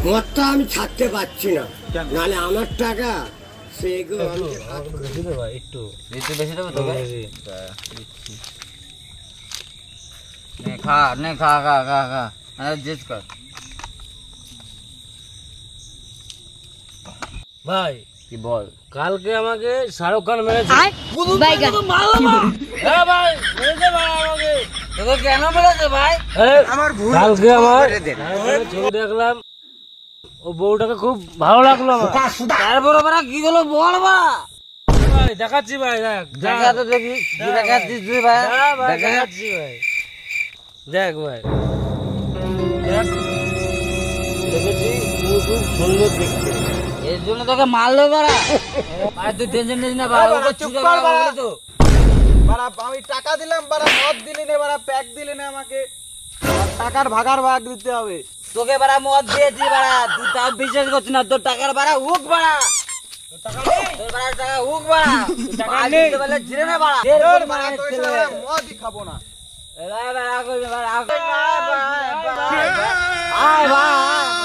মদটা আমি ছাড়তে পারছি না, নাহলে আমার টাকা সেগুলো বেশি দেবো একটু বেশি দেবো তোকে। খা নে খা খা খা খা জিজ্ঞেস কর ভাই। কি বল? কালকে আমাকে শাহরুখ খান মেরেছে। হ্যাঁ ভাই মেরেছে ভাই আমাকে। তোকে কেন মেরেছে ভাই? আমার ভুল। কালকে আমার ছবি দেখলাম, ও বউটাকে খুব ভালো লাগলো আমার। তারপরে বাড়া কি হলো বল বাড়া। ভাই দেখাচ্ছি ভাই, দেখ দেখা তো দেখি কি দেখাচ্ছিস তুই ভাই? দেখাচ্ছি ভাই, দেখ ভাই, দেখ দেখেছি তুমি খুব সুন্দর দেখতে, এর জন্য তোকে মারলো বাড়া। ভাই তুই টেনশন নিস না ভাই, ওকে চুপ কর বাড়া তো। বাড়া আমি টাকা দিলাম, বাড়া মদ দিলি না, বাড়া প্যাক দিলি না আমাকে, টাকার ভাগার ভাগ দিতে হবে। তোকে বাড়া মদ দিয়েছি বাড়া, তুই তাও বিশ্বাস করছিস না। তোর টাকার বাড়া হুক বাড়া, তোর বাড়া টাকা হুক বাড়া, টাকা নেই বলে ছিড়ে না বাড়া। মদই খাবো না। বাড়া করবি বাড়া, আয় ভাই।